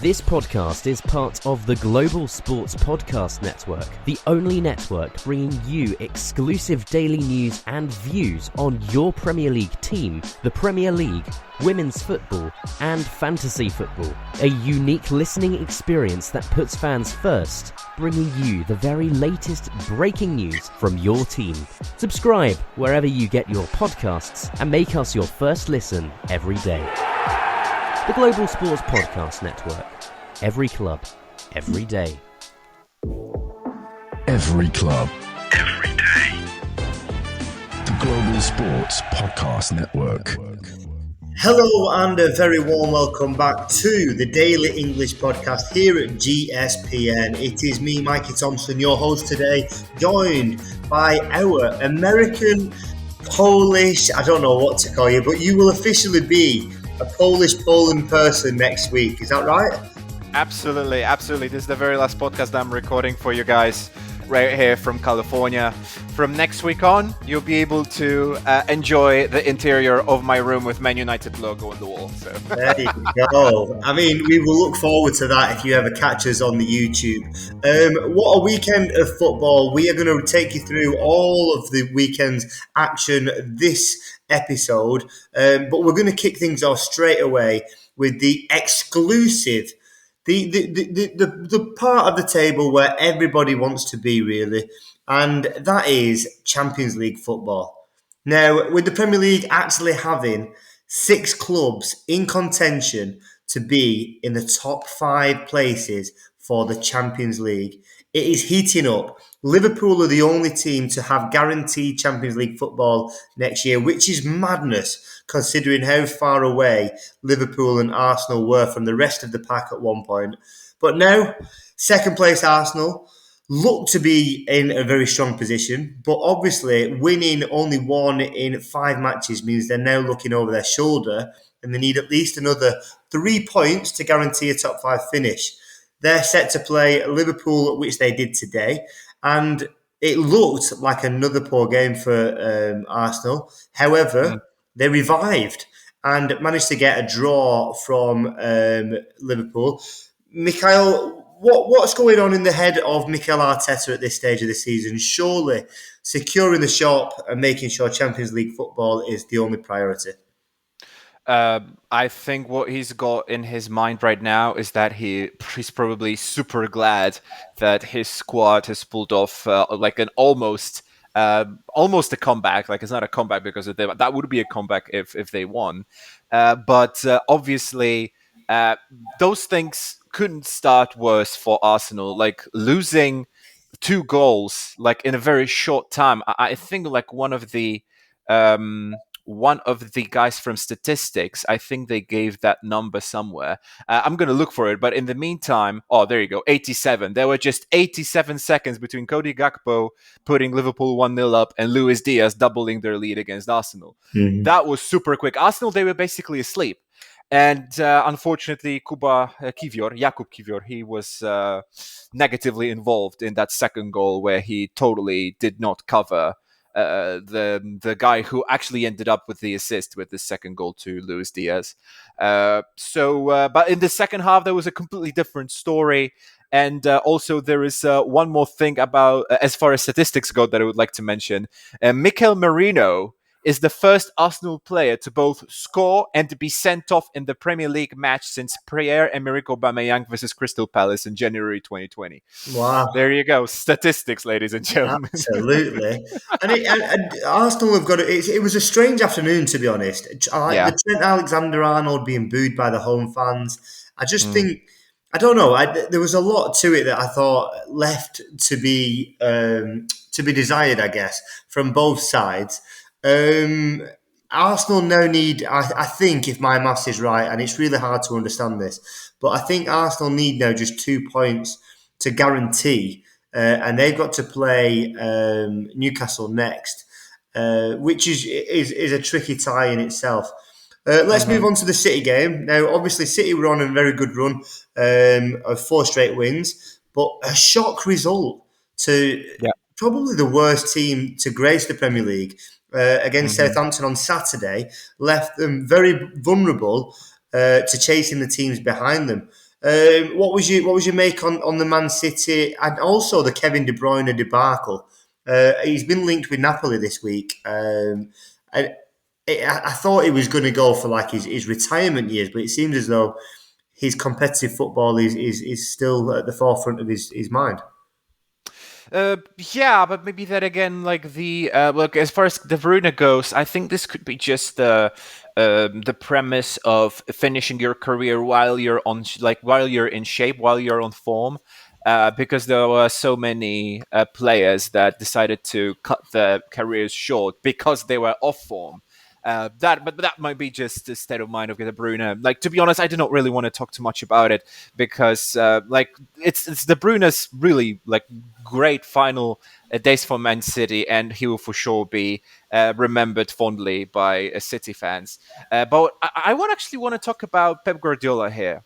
This podcast is part of the Global Sports Podcast Network, the only network bringing you exclusive daily news and views on your Premier League team, the Premier League, women's football, and fantasy football. A unique listening experience that puts fans first, bringing you the very latest breaking news from your team. Subscribe wherever you get your podcasts and make us your first listen every day. The Global Sports Podcast Network. Every club, every day. Every club, every day. The Global Sports Podcast Network. Hello and a very warm welcome back to the Daily English Podcast here at GSPN. It is me, Mikey Thompson, your host today, joined by our American, Polish, I don't know what to call you, but you will officially be a Polish Poland person next week. Is that right? Absolutely. This is the very last podcast I'm recording for you guys right here from California. From next week on, you'll be able to enjoy the interior of my room with Man United logo on the wall. So. There you go. I mean, we will look forward to that if you ever catch us on the YouTube. What a weekend of football. We are going to take you through all of the weekend's action this episode. But we're going to kick things off straight away with the exclusive the part of the table where everybody wants to be, really, and that is Champions League football. Now, with the Premier League actually having 6 clubs in contention to be in the top 5 places for the Champions League, it is heating up. Liverpool are the only team to have guaranteed Champions League football next year, which is madness considering how far away Liverpool and Arsenal were from the rest of the pack at one point. But now, second place Arsenal look to be in a very strong position, but obviously winning only 1 in 5 matches means they're now looking over their shoulder and they need at least another 3 points to guarantee a top 5 finish. They're set to play Liverpool, which they did today, and it looked like another poor game for Arsenal. However, they revived and managed to get a draw from Liverpool. Michał, what's going on in the head of Mikel Arteta at this stage of the season? Surely securing the shop and making sure Champions League football is the only priority. I think what he's got in his mind right now is that he's probably super glad that his squad has pulled off like an almost a comeback. Like, it's not a comeback because of them. That would be a comeback if they won. But obviously, those things couldn't start worse for Arsenal. Like, losing 2 goals like in a very short time. I think like one of the guys from statistics, I think they gave that number somewhere. I'm going to look for it. But in the meantime, there you go, 87. There were just 87 seconds between Cody Gakpo putting Liverpool 1-0 up and Luis Diaz doubling their lead against Arsenal. Mm-hmm. That was super quick. Arsenal, they were basically asleep. And unfortunately, Jakub Kiwior, he was negatively involved in that second goal where he totally did not cover the guy who actually ended up with the assist with the second goal to Luis Diaz. But in the second half, there was a completely different story. And also there is one more thing about, as far as statistics go, that I would like to mention. Mikel Merino is the first Arsenal player to both score and to be sent off in the Premier League match since Pierre-Emerick Aubameyang versus Crystal Palace in January 2020. Wow. There you go. Statistics, ladies and gentlemen. Absolutely. and Arsenal have got it. It was a strange afternoon, to be honest. The Trent Alexander-Arnold being booed by the home fans. I just think, I don't know, there was a lot to it that I thought left to be desired, I guess, from both sides. Arsenal now need, I think, if my maths is right, and it's really hard to understand this, but I think Arsenal need now just 2 points to guarantee, and they've got to play Newcastle next, which is a tricky tie in itself. Let's move on to the City game. Now, obviously, City were on a very good run of 4 straight wins, but a shock result to probably the worst team to grace the Premier League. Against Southampton on Saturday, left them very vulnerable to chasing the teams behind them. What was your make on the Man City and also the Kevin De Bruyne debacle? He's been linked with Napoli this week. I thought he was going to go for like his retirement years, but it seems as though his competitive football is still at the forefront of his mind. Yeah, but maybe that again, like look, as far as De Bruyne goes, I think this could be just the premise of finishing your career while you're while you're in shape, while you're on form. Because there were so many players that decided to cut their careers short because they were off form. But that might be just the state of mind of De Bruyne. Like, to be honest, I do not really want to talk too much about it because it's De Bruyne's really like great final days for Man City, and he will for sure be remembered fondly by City fans. But I actually want to talk about Pep Guardiola here.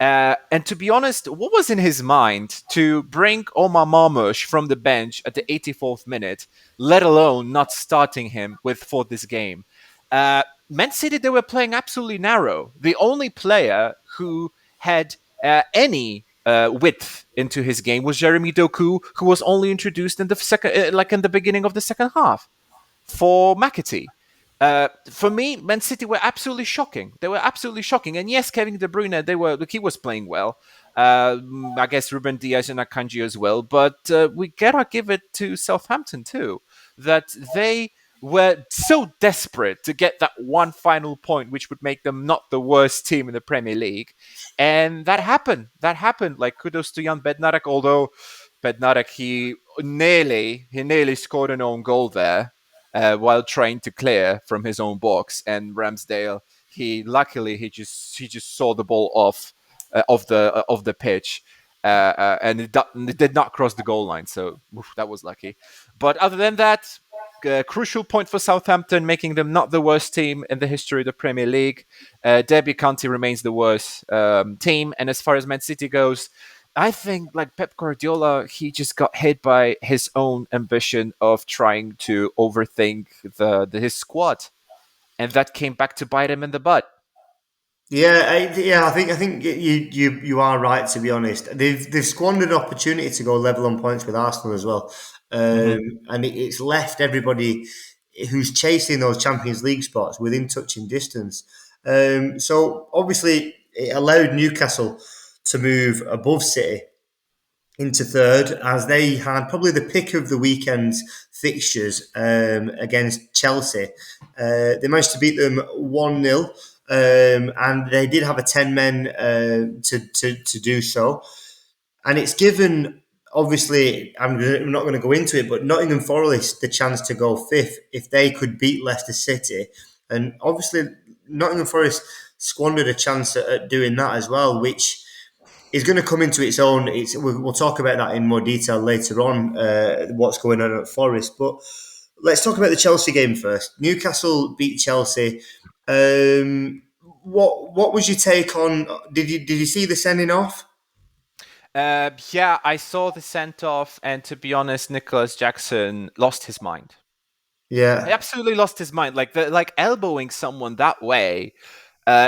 And to be honest, what was in his mind to bring Omar Marmoush from the bench at the 84th minute, let alone not starting him for this game? Man City, they were playing absolutely narrow. The only player who had any width into his game was Jeremy Doku, who was only introduced in the second, in the beginning of the second half for McAtee. For me, Man City were absolutely shocking. They were absolutely shocking. And yes, Kevin De Bruyne, he was playing well. I guess Ruben Diaz and Akanji as well. But we gotta give it to Southampton too, that they were so desperate to get that one final point, which would make them not the worst team in the Premier League. And that happened. That happened. Like, kudos to Jan Bednarek, although Bednarek, he nearly scored an own goal there. While trying to clear from his own box, and Ramsdale, he just saw the ball off of the pitch, and it did not cross the goal line. So that was lucky. But other than that, crucial point for Southampton, making them not the worst team in the history of the Premier League. Derby County remains the worst team, and as far as Man City goes, I think like Pep Guardiola, he just got hit by his own ambition of trying to overthink his squad, and that came back to bite him in the butt. Yeah, I think you are right. To be honest, they've squandered an opportunity to go level on points with Arsenal as well, and it's left everybody who's chasing those Champions League spots within touching distance. So obviously, it allowed Newcastle to move above City into third, as they had probably the pick of the weekend's fixtures against Chelsea. They managed to beat them 1-0, and they did have a 10 men to do so. And it's given, obviously, I'm not going to go into it, but Nottingham Forest the chance to go fifth if they could beat Leicester City. And obviously, Nottingham Forest squandered a chance at doing that as well, which is going to come into its own. We'll talk about that in more detail later on, what's going on at Forest. But let's talk about the Chelsea game first. Newcastle beat Chelsea. What was your take on? Did you see the sending off? Yeah, I saw the sent off, and to be honest, Nicholas Jackson lost his mind. Yeah, He absolutely lost his mind. Like elbowing someone that way.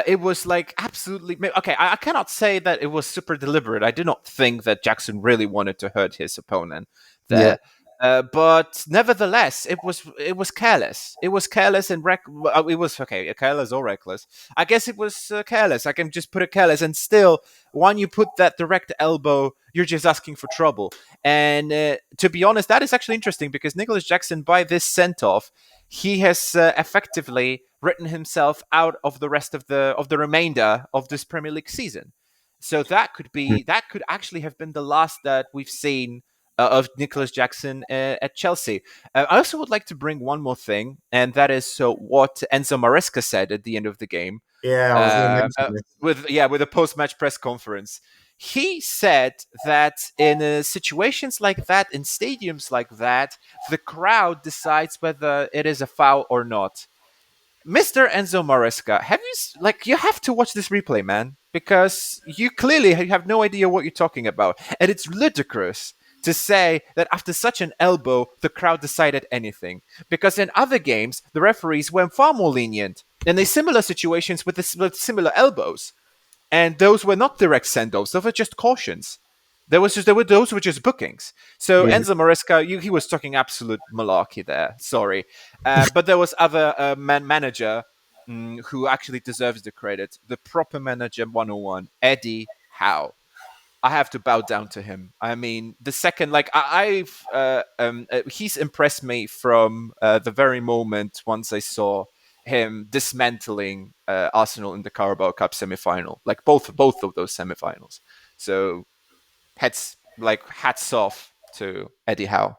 It was like absolutely okay. I cannot say that it was super deliberate. I do not think that Jackson really wanted to hurt his opponent there. Yeah. But nevertheless, it was careless. It was careless and it was okay, careless or reckless. I guess it was careless. I can just put it careless, and still, when you put that direct elbow, you're just asking for trouble. And to be honest, that is actually interesting because Nicholas Jackson, by this sent off, he has effectively written himself out of the rest of the remainder of this Premier League season. So that could actually have been the last that we've seen of Nicholas Jackson at Chelsea. I also would like to bring one more thing, and that is what Enzo Maresca said at the end of the game. Yeah, I was going to mention this. With a post-match press conference. He said that in situations like that, in stadiums like that, the crowd decides whether it is a foul or not. Mr. Enzo Maresca, you have to watch this replay, man, because you clearly have no idea what you're talking about, and it's ludicrous to say that after such an elbow, the crowd decided anything. Because in other games, the referees were far more lenient in similar situations with similar elbows. and those were not direct send-offs; those were just cautions. Those were just bookings. So Yeah. Enzo Maresca, he was talking absolute malarkey there. Sorry, but there was other manager who actually deserves the credit. The proper manager 101, Eddie Howe. I have to bow down to him. I mean, the second, like he's impressed me from the very moment once I saw him dismantling Arsenal in the Carabao Cup semi-final, like both of those semi-finals. So hats off to Eddie Howe.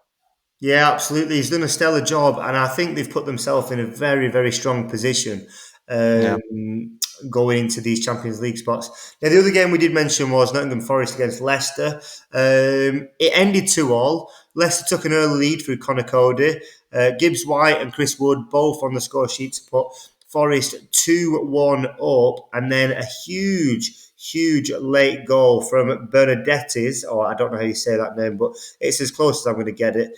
Yeah, absolutely. He's done a stellar job, and I think they've put themselves in a very, very strong position Yeah. going into these Champions League spots. Now, the other game we did mention was Nottingham Forest against Leicester. It ended 2-2. Leicester took an early lead through Conor Cody. Gibbs White and Chris Wood both on the score sheet to put Forest 2-1 up, and then a huge late goal from Bernadetti's, or I don't know how you say that name, but it's as close as I'm going to get it.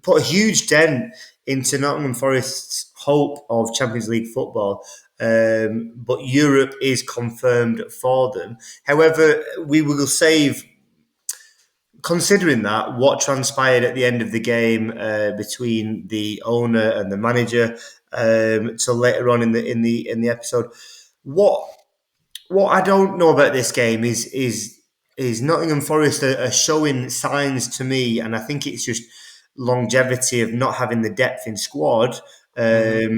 Put a huge dent into Nottingham Forest's hope of Champions League football. But Europe is confirmed for them. However, we will save, considering that, what transpired at the end of the game between the owner and the manager till later on in the episode. What I don't know about this game is Nottingham Forest are showing signs to me, and I think it's just longevity of not having the depth in squad. They're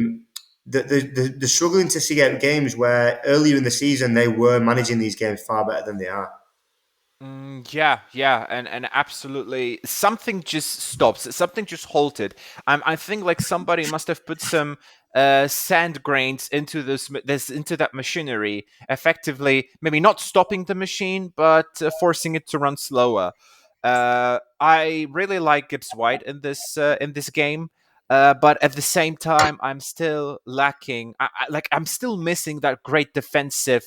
struggling to see out games where earlier in the season they were managing these games far better than they are. Yeah, and absolutely, something just stops. Something just halted. I think like somebody must have put some sand grains into into that machinery, effectively, maybe not stopping the machine, but forcing it to run slower. I really like Gibbs White in this game. But at the same time, I'm still lacking. I'm still missing that great defensive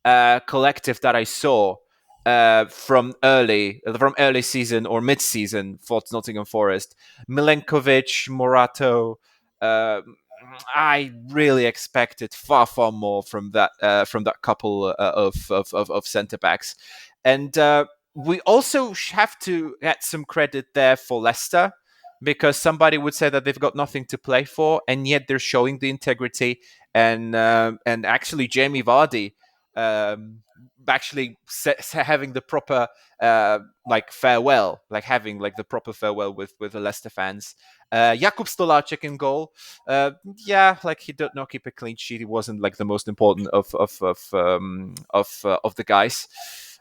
collective that I saw from early season or mid season for Nottingham Forest. Milenkovic, Morato. I really expected far more from that couple of centre backs, and we also have to get some credit there for Leicester, because somebody would say that they've got nothing to play for, and yet they're showing the integrity, and actually Jamie Vardy actually having the proper farewell, like having like the proper farewell with the Leicester fans. Jakub Stolarczyk in goal. Like he did not keep a clean sheet. He wasn't like the most important of the guys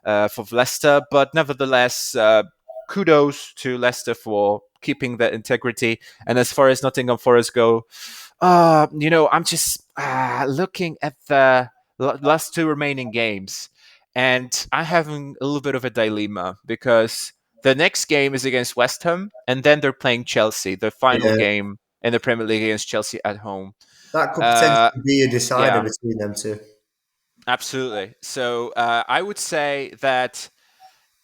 for Leicester, but nevertheless, kudos to Leicester for keeping that integrity. And as far as Nottingham Forest go, I'm just looking at the last two remaining games, and I'm having a little bit of a dilemma, because the next game is against West Ham, and then they're playing Chelsea, the final game in the Premier League against Chelsea at home. That could potentially be a decider between them two. Absolutely. So I would say that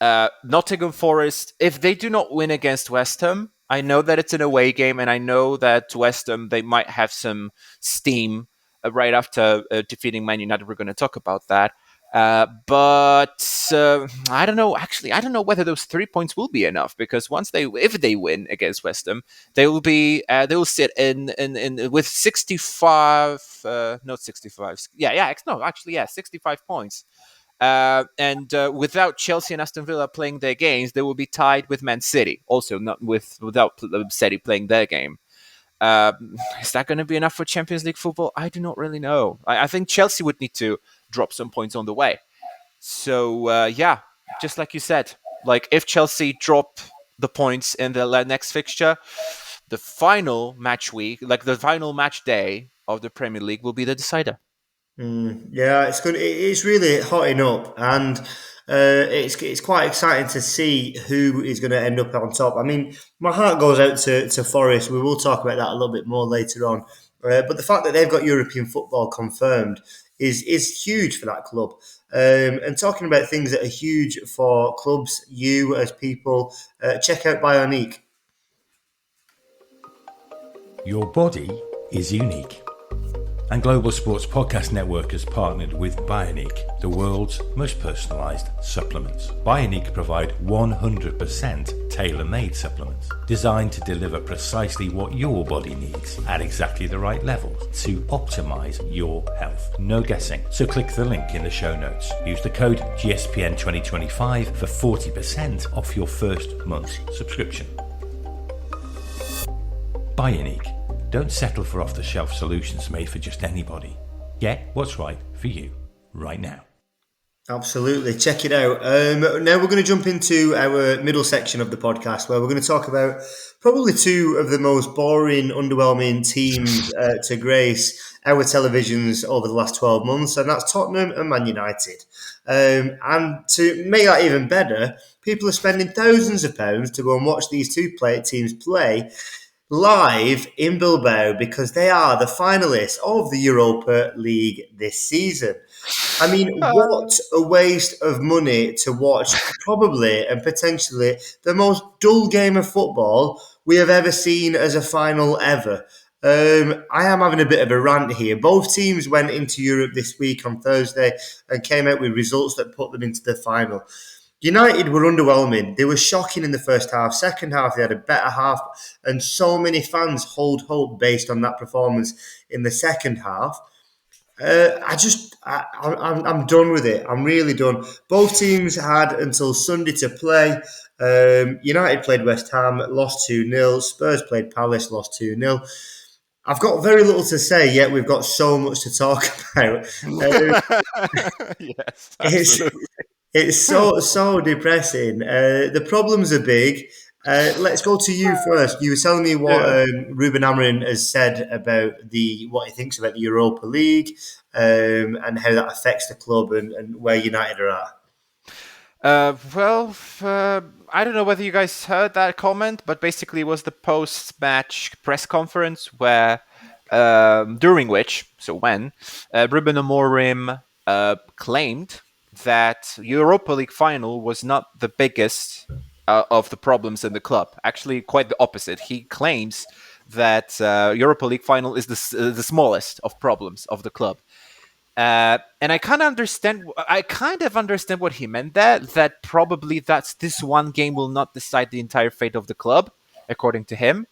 Nottingham Forest, if they do not win against West Ham, I know that it's an away game, and I know that West Ham, they might have some steam right after defeating Man United. We're going to talk about that. But I don't know. Actually, I don't know whether those 3 points will be enough, because if they win against West Ham, they will sit in with 65, not 65. 65 points. And without Chelsea and Aston Villa playing their games, they will be tied with Man City. Also, without City playing their game. Is that going to be enough for Champions League football? I do not really know. I think Chelsea would need to drop some points on the way. So, just like you said, like if Chelsea drop the points in the next fixture, the final match week, like the final match day of the Premier League, will be the decider. Yeah, it's good. It's really hotting up, and it's quite exciting to see who is going to end up on top. I mean, my heart goes out to Forest. We will talk about that a little bit more later on. But the fact that they've got European football confirmed is huge for that club. And talking about things that are huge for clubs, you as people, check out Bioniq. Your body is unique. And Global Sports Podcast Network has partnered with Bioniq, the world's most personalised supplements. Bioniq provide 100% tailor-made supplements designed to deliver precisely what your body needs at exactly the right levels to optimise your health. No guessing. So click the link in the show notes. Use the code GSPN2025 for 40% off your first month's subscription. Bioniq. Don't settle for off-the-shelf solutions made for just anybody. Get what's right for you right now. Absolutely. Check it out. Now we're going to jump into our middle section of the podcast where we're going to talk about probably two of the most boring, underwhelming teams to grace our televisions over the last 12 months, and that's Tottenham and Man United. And to make that even better, people are spending thousands of pounds to go and watch these two teams play live in Bilbao because they are the finalists of the Europa League this season. I mean, what a waste of money to watch probably and potentially the most dull game of football we have ever seen as a final ever. I am having a bit of a rant here. Both teams went into Europe this week on Thursday and came out with results that put them into the final. United were underwhelming. They were shocking in the first half. Second half, they had a better half. And so many fans hold hope based on that performance in the second half. I'm done with it. I'm really done. Both teams had until Sunday to play. United played West Ham, lost 2-0. Spurs played Palace, lost 2-0. I've got very little to say, yet we've got so much to talk about. Yes, absolutely. It's so depressing. The problems are big. Let's go to you first. You were telling me what Ruben Amorim has said about what he thinks about the Europa League and how that affects the club and where United are at. I don't know whether you guys heard that comment, but basically it was the post-match press conference when Ruben Amorim claimed that Europa League final was not the biggest of the problems in the club. Actually, quite the opposite. He claims that Europa League final is the smallest of problems of the club. And I kind of understand what he meant there, that probably this one game will not decide the entire fate of the club, according to him.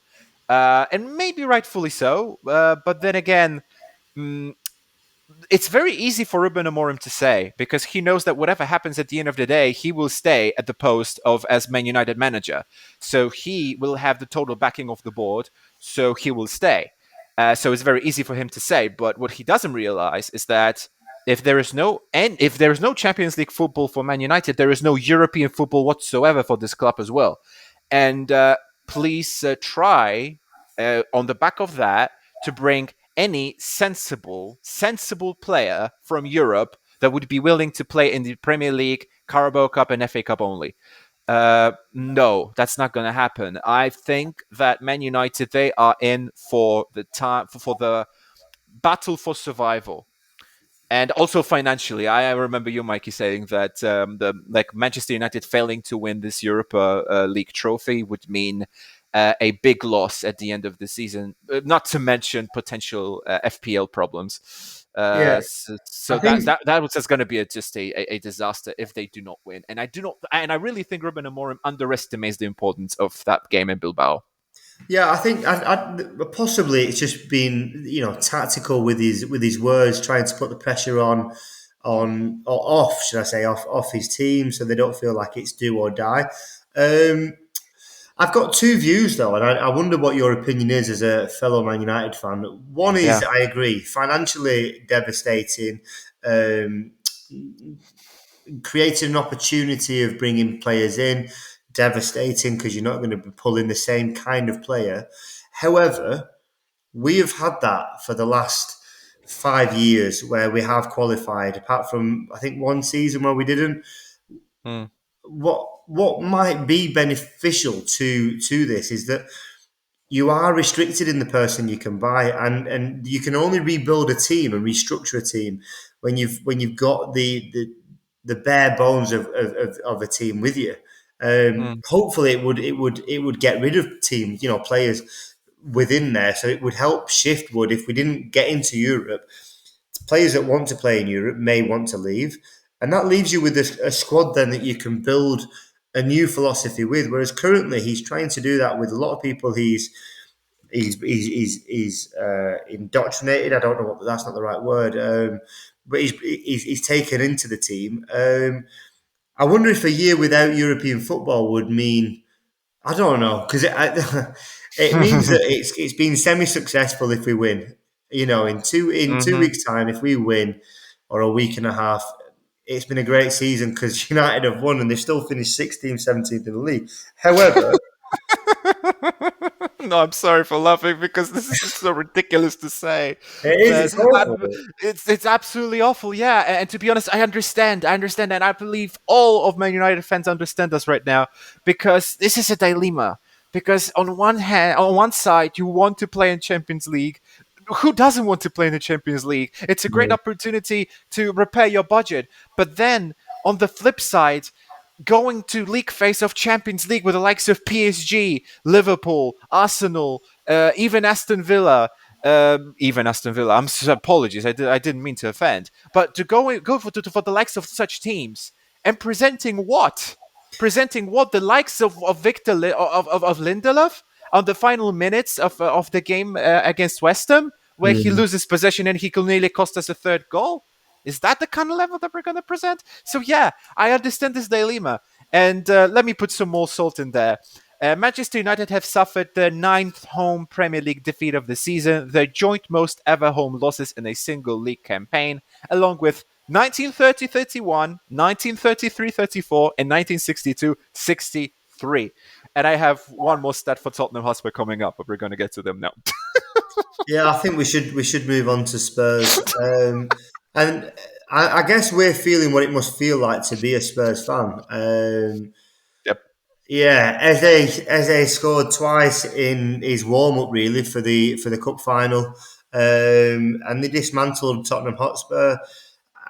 And maybe rightfully so. But then again, it's very easy for Ruben Amorim to say, because he knows that whatever happens at the end of the day, he will stay at the post as Man United manager. So he will have the total backing of the board, so he will stay. So it's very easy for him to say. But what he doesn't realize is that if there is no Champions League football for Man United, there is no European football whatsoever for this club as well. And please try, on the back of that, to bring any sensible player from Europe that would be willing to play in the Premier League, Carabao Cup, and FA Cup only. No, that's not going to happen. I think that Man United, they are in for the time for the battle for survival. And also financially, I remember you, Mikey, saying that Manchester United failing to win this Europa League trophy would mean a big loss at the end of the season, not to mention potential FPL problems. So that was just going to be just a disaster if they do not win. And I really think Ruben Amorim underestimates the importance of that game in Bilbao. Yeah, I think possibly it's just been tactical with his words, trying to put the pressure on or off, should I say, off his team, so they don't feel like it's do or die. I've got two views though, and I wonder what your opinion is as a fellow Man United fan. One is, I agree, financially devastating, creating an opportunity of bringing players in, devastating because you're not going to be pulling the same kind of player. However, we have had that for the last 5 years where we have qualified, apart from, I think, one season where we didn't. What might be beneficial to this is that you are restricted in the person you can buy, and you can only rebuild a team and restructure a team when you've got the bare bones of a team with you. Hopefully, it would get rid of teams, players within there, so it would help shift. Would if we didn't get into Europe, players that want to play in Europe may want to leave, and that leaves you with a squad then that you can build a new philosophy with. Whereas currently he's trying to do that with a lot of people. He's indoctrinated. I don't know what that's not the right word, but he's taken into the team. I wonder if a year without European football would mean, I don't know, because it means that it's been semi-successful if we win. In 2 weeks' time, if we win, or a week and a half, it's been a great season because United have won and they've still finished 16th, 17th in the league. However, no, I'm sorry for laughing because this is just so ridiculous to say. it is. It's awful. It's absolutely awful, yeah. And to be honest, I understand, and I believe all of Man United fans understand us right now because this is a dilemma. Because on one side, you want to play in Champions League. Who doesn't want to play in the Champions League? It's a great opportunity to repair your budget. But then, on the flip side, going to league phase of Champions League with the likes of PSG, Liverpool, Arsenal, even Aston Villa. Apologies, I didn't mean to offend. But to go for the likes of such teams and presenting what? The likes of Victor of Lindelof on the final minutes of the game against West Ham, where he loses possession and he could nearly cost us a third goal. Is that the kind of level that we're going to present? So yeah, I understand this dilemma. And let me put some more salt in there. Manchester United have suffered their 9th home Premier League defeat of the season, their joint most ever home losses in a single league campaign, along with 1930-31, 1933-34, and 1962-63. And I have one more stat for Tottenham Hotspur coming up, but we're going to get to them now. Yeah, I think we should move on to Spurs. And I guess we're feeling what it must feel like to be a Spurs fan. Yep. Yeah, Eze scored twice in his warm up really for the cup final, and they dismantled Tottenham Hotspur,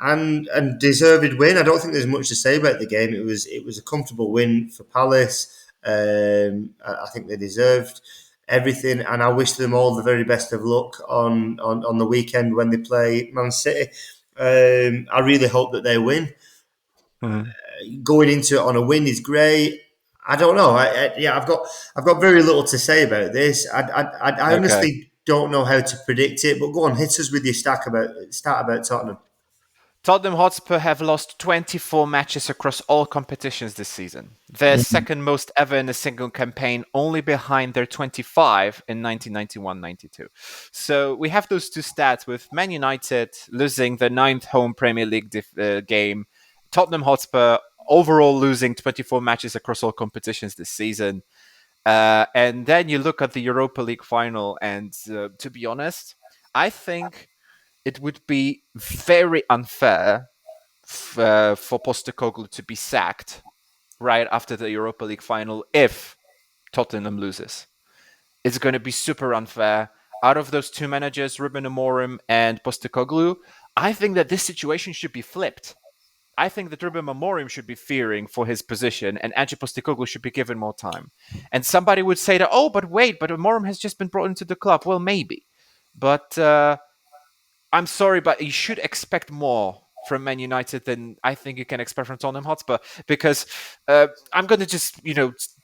and deserved win. I don't think there's much to say about the game. It was a comfortable win for Palace. I think they deserved everything, and I wish them all the very best of luck on the weekend when they play Man City. I really hope that they win. Going into it on a win is great. I don't know. I've got very little to say about this. I honestly don't know how to predict it. But go on, hit us with your stat about Tottenham. Tottenham Hotspur have lost 24 matches across all competitions this season. Their second most ever in a single campaign, only behind their 25 in 1991-92. So we have those two stats with Man United losing the 9th home Premier League game, Tottenham Hotspur overall losing 24 matches across all competitions this season. And then you look at the Europa League final, and to be honest, I think it would be very unfair for Postecoglou to be sacked right after the Europa League final if Tottenham loses. It's going to be super unfair. Out of those two managers, Ruben Amorim and Postecoglou, I think that this situation should be flipped. I think that Ruben Amorim should be fearing for his position and Ange Postecoglou should be given more time. And somebody would say that, but Amorim has just been brought into the club. Well, maybe. But I'm sorry, but you should expect more from Man United than I think you can expect from Tottenham Hotspur, because I'm going to just,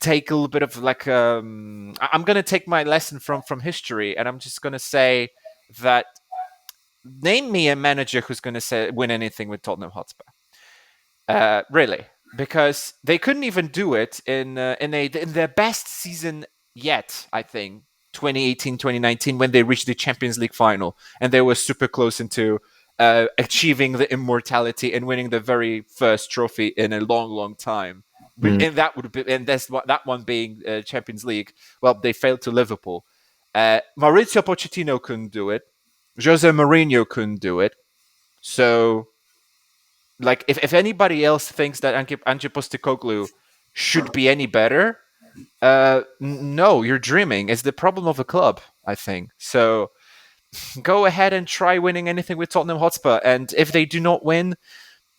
take a little bit of I'm going to take my lesson from history, and I'm just going to say that name me a manager who's going to win anything with Tottenham Hotspur. Really, because they couldn't even do it in their best season yet, I think. 2018-2019 when they reached the Champions League final and they were super close into achieving the immortality and winning the very first trophy in a long time. And that would be, and that one being Champions League. Well, they failed to Liverpool. Maurizio Pochettino couldn't do it. Jose Mourinho couldn't do it. So, if anybody else thinks that Ange Postecoglou should be any better, no, you're dreaming. It's the problem of the club, I think. So go ahead and try winning anything with Tottenham Hotspur. And if they do not win,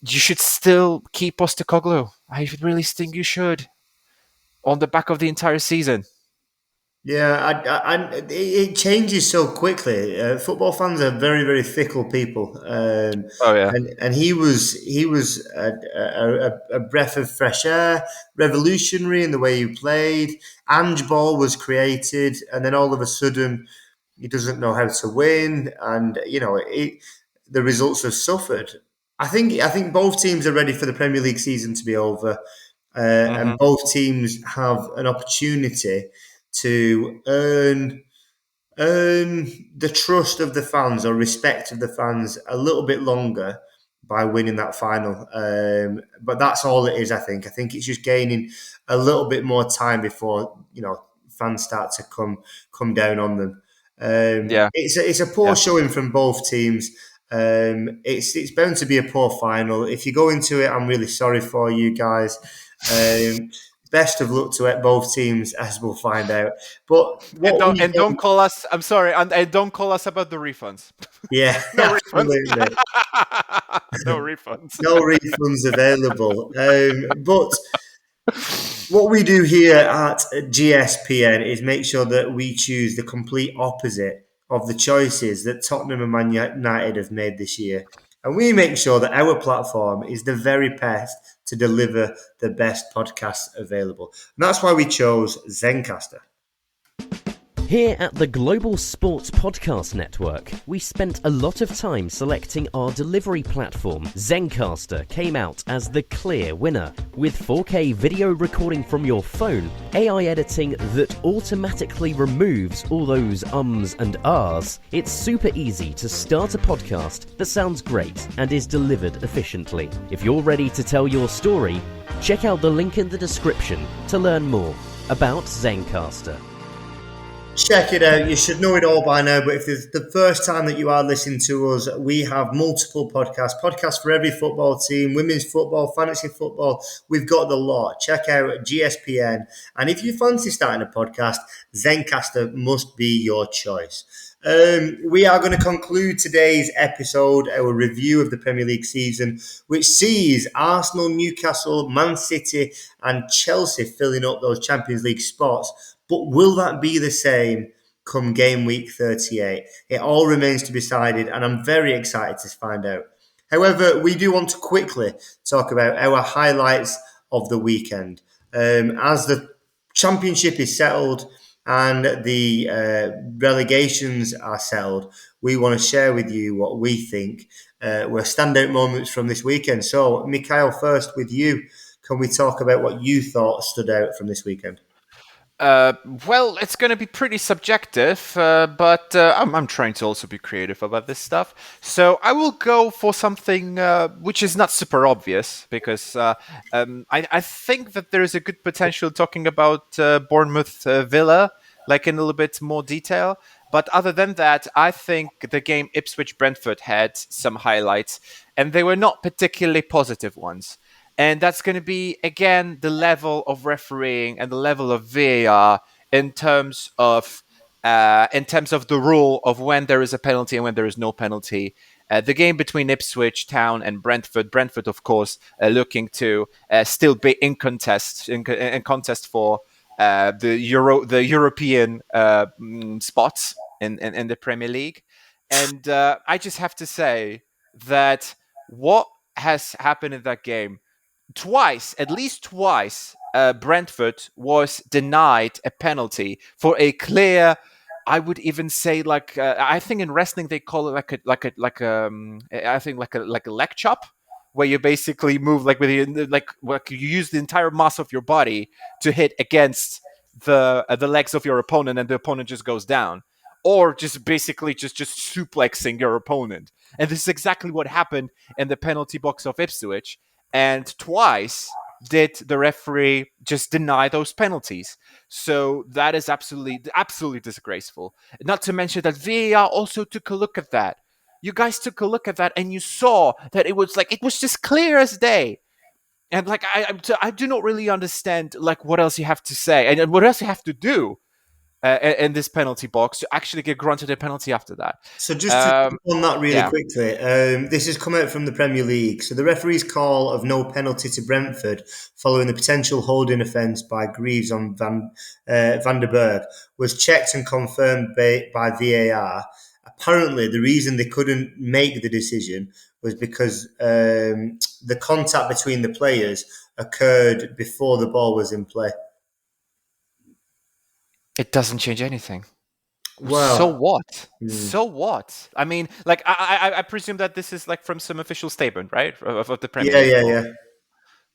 you should still keep Postecoglou. I really think you should. On the back of the entire season. Yeah, it changes so quickly. Football fans are very, very fickle people, Oh yeah. and he was a breath of fresh air, revolutionary in the way he played. Ange ball was created, and then all of a sudden, he doesn't know how to win, and the results have suffered. I think both teams are ready for the Premier League season to be over, and Hmm. both teams have an opportunity to earn the trust of the fans or respect of the fans a little bit longer by winning that final. But that's all it is. I think it's just gaining a little bit more time before fans start to come down on them. Yeah. It's a poor Yeah. showing from both teams. It's bound to be a poor final. If you go into it, I'm really sorry for you guys. Um, Best of luck to both teams, as we'll find out. But And what don't we and don't call us. I'm sorry, and don't call us about the refunds. yeah, No refunds. absolutely. No refunds. No refunds available. But what we do here at GSPN is make sure that we choose the complete opposite of the choices that Tottenham and Man United have made this year. And we make sure that our platform is the very best to deliver the best podcasts available. And that's why we chose Zencaster. Here at the Global Sports Podcast Network, we spent a lot of time selecting our delivery platform. Zencaster came out as the clear winner, with 4K video recording from your phone, AI editing that automatically removes all those ums and ahs. It's super easy to start a podcast that sounds great and is delivered efficiently. If you're ready to tell your story, check out the link in the description to learn more about Zencaster. Check it out. You should know it all by now, but if it's the first time that you are listening to us, we have multiple podcasts for every football team, women's football, fantasy football. We've got the lot. Check out GSPN. And if you fancy starting a podcast, Zencaster must be your choice. We are going to conclude today's episode, our review of the Premier League season, which sees Arsenal, Newcastle, Man City and Chelsea filling up those Champions League spots. But will that be the same come game week 38? It all remains to be decided, and I'm very excited to find out. However, we do want to quickly talk about our highlights of the weekend. As the Championship is settled and the relegations are settled, we want to share with you what we think were standout moments from this weekend. So, Michał, first with you, can we talk about what you thought stood out from this weekend? Well, it's going to be pretty subjective, but I'm trying to also be creative about this stuff. So I will go for something which is not super obvious, because I think that there is a good potential talking about Bournemouth Villa, like in a little bit more detail. But other than that, I think the game Ipswich-Brentford had some highlights, and they were not particularly positive ones. And that's going to be, again, the level of refereeing and the level of VAR in terms of the rule of when there is a penalty and when there is no penalty. The game between Ipswich Town and Brentford. Brentford, of course, looking to still be in contest for the European spots in the Premier League. And I just have to say that what has happened in that game, at least twice, Brentford was denied a penalty for a clear. I would even say, like, I think in wrestling they call it like a leg chop, where you basically move like like you use the entire mass of your body to hit against the legs of your opponent, and the opponent just goes down, or just basically just suplexing your opponent. And this is exactly what happened in the penalty box of Ipswich. And twice did the referee just deny those penalties. So that is absolutely disgraceful. Not to mention that VAR also took a look at that. You guys took a look at that, and you saw that it was just clear as day. And I do not really understand like what else you have to say and what else you have to do. in this penalty box to actually get granted a penalty after that. So just to on that really quickly, this has come out from the Premier League. So the referee's call of no penalty to Brentford following the potential holding offence by Greaves on Van der Berg was checked and confirmed by VAR. Apparently, the reason they couldn't make the decision was because the contact between the players occurred before the ball was in play. It doesn't change anything. Well, so what? So what? I mean, like, I presume that this is like from some official statement, right, of the Premier League. Yeah.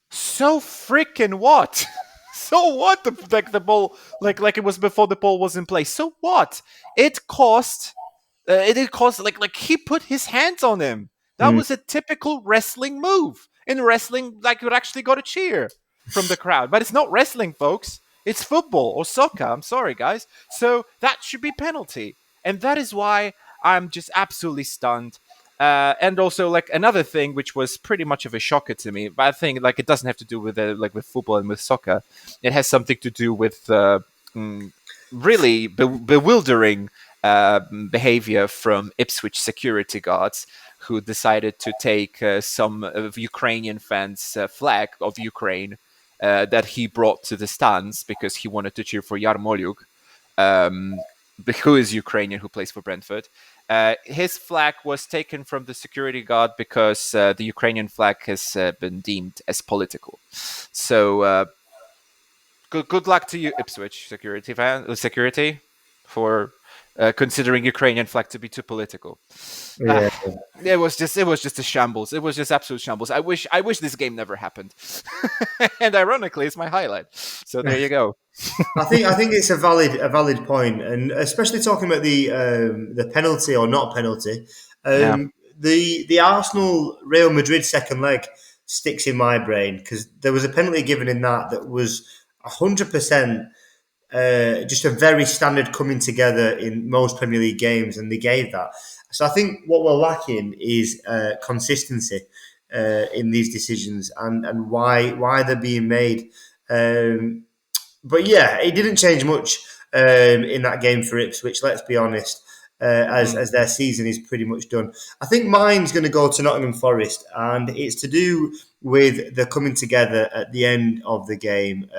So freaking what? So what? The ball, like it was before the ball was in place. So what? It cost. It cost like he put his hands on him. That was a typical wrestling move. In wrestling, like, you actually got a cheer from the crowd, but it's not wrestling, folks. It's football or soccer. I'm sorry, guys. So that should be penalty. And that is why I'm just absolutely stunned. And also, like, another thing which was pretty much of a shocker to me, but I think, like, it doesn't have to do with with football and with soccer. It has something to do with really bewildering behavior from Ipswich security guards, who decided to take some of Ukrainian fans' flag of Ukraine that he brought to the stands because he wanted to cheer for Yarmolyuk, who is Ukrainian, who plays for Brentford. His flag was taken from the security guard because the Ukrainian flag has been deemed as political. So good luck to you, Ipswich security, for considering Ukrainian flag to be too political. Yeah. It was just a shambles. It was just absolute shambles. I wish this game never happened. And ironically, it's my highlight. So there you go. I think it's a valid point, and especially talking about the penalty or not penalty. The Arsenal Real Madrid second leg sticks in my brain because there was a penalty given in that was 100%. Just a very standard coming together in most Premier League games, and they gave that. So I think what we're lacking is consistency in these decisions and why they're being made. But yeah, it didn't change much in that game for Ipswich, let's be honest, as their season is pretty much done. I think mine's going to go to Nottingham Forest, and it's to do with the coming together at the end of the game.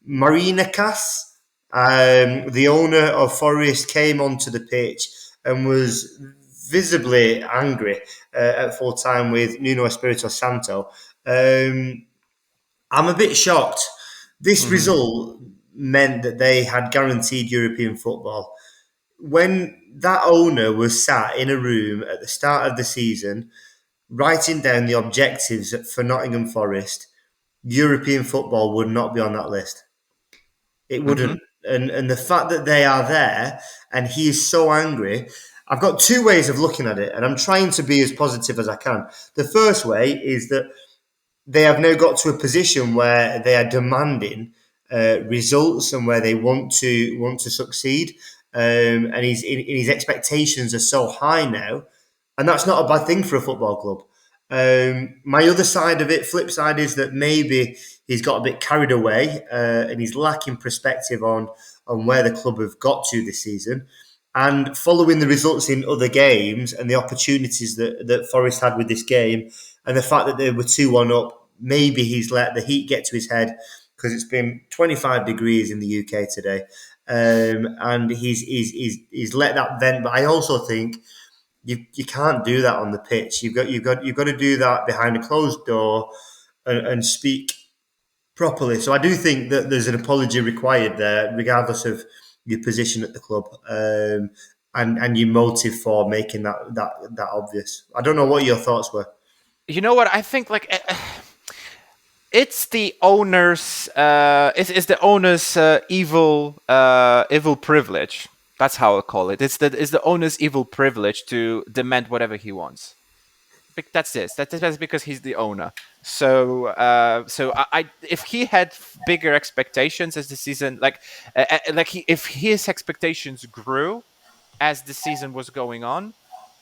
Marinekas, the owner of Forest, came onto the pitch and was visibly angry at full time with Nuno Espirito Santo. I'm a bit shocked. This result meant that they had guaranteed European football. When that owner was sat in a room at the start of the season, writing down the objectives for Nottingham Forest, European football would not be on that list. It wouldn't. And the fact that they are there and he is so angry, I've got two ways of looking at it, and I'm trying to be as positive as I can. The first way is that they have now got to a position where they are demanding results and where they want to succeed. And his expectations are so high now, and that's not a bad thing for a football club. My other side of it, flip side, is that maybe he's got a bit carried away and he's lacking perspective on where the club have got to this season. And following the results in other games and the opportunities that Forest had with this game and the fact that they were 2-1 up, maybe he's let the heat get to his head because it's been 25 degrees in the UK today. And he's let that vent. But I also think you can't do that on the pitch. You've got to do that behind a closed door and speak properly. So I do think that there's an apology required there, regardless of your position at the club and your motive for making that obvious. I don't know what your thoughts were. You know what? I think it's the owner's it's the owner's evil privilege. That's how I call it. It's the owner's evil privilege to demand whatever he wants. That's this. That's because he's the owner. So if he had bigger expectations as the season, if his expectations grew as the season was going on,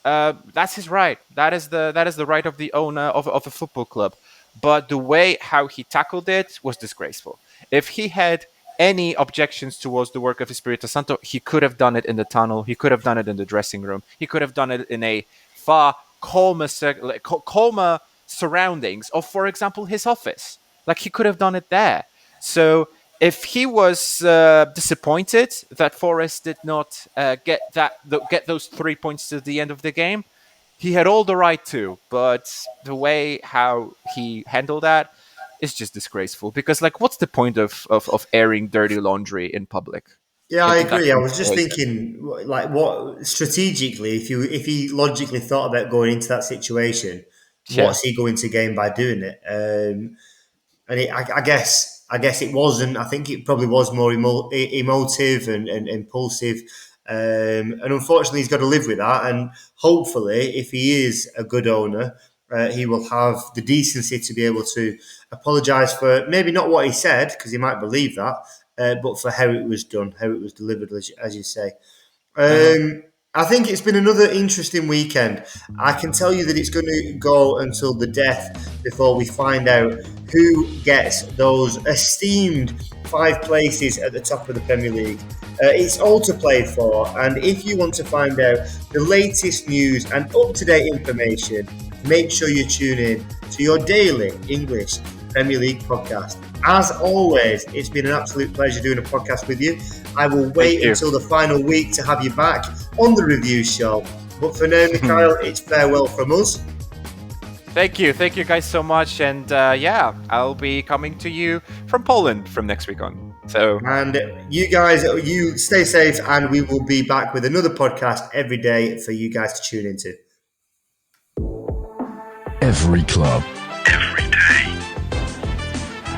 that's his right. That is the right of the owner of a football club. But the way how he tackled it was disgraceful. If he had any objections towards the work of Espirito Santo, he could have done it in the tunnel. He could have done it in the dressing room. He could have done it in a far calmer surroundings of, for example, his office. Like, he could have done it there. So if he was disappointed that Forest did not get those 3 points to the end of the game, he had all the right to. But the way how he handled that is just disgraceful. Because, like, what's the point of airing dirty laundry in public? Yeah, I In that agree. I was just situation? thinking, like, what strategically, if he logically thought about going into that situation, Yeah. what's he going to gain by doing it? And I guess it wasn't. I think it probably was more emotive and impulsive. And unfortunately, he's got to live with that. And hopefully, if he is a good owner, he will have the decency to be able to apologise for maybe not what he said, because he might believe that, but for how it was done, how it was delivered, as you say. I think it's been another interesting weekend. I can tell you that it's going to go until the death before we find out who gets those esteemed 5 places at the top of the Premier League. It's all to play for, and if you want to find out the latest news and up-to-date information, make sure you tune in to your daily English Premier League podcast. As always, it's been an absolute pleasure doing a podcast with you. I will wait until the final week to have you back on the review show. But for now, Michał, it's farewell from us. Thank you guys so much, and I'll be coming to you from Poland from next week on. So, and you guys, you stay safe, and we will be back with another podcast every day for you guys to tune into. Every club, every day.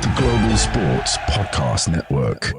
The Global Sports Podcast Network.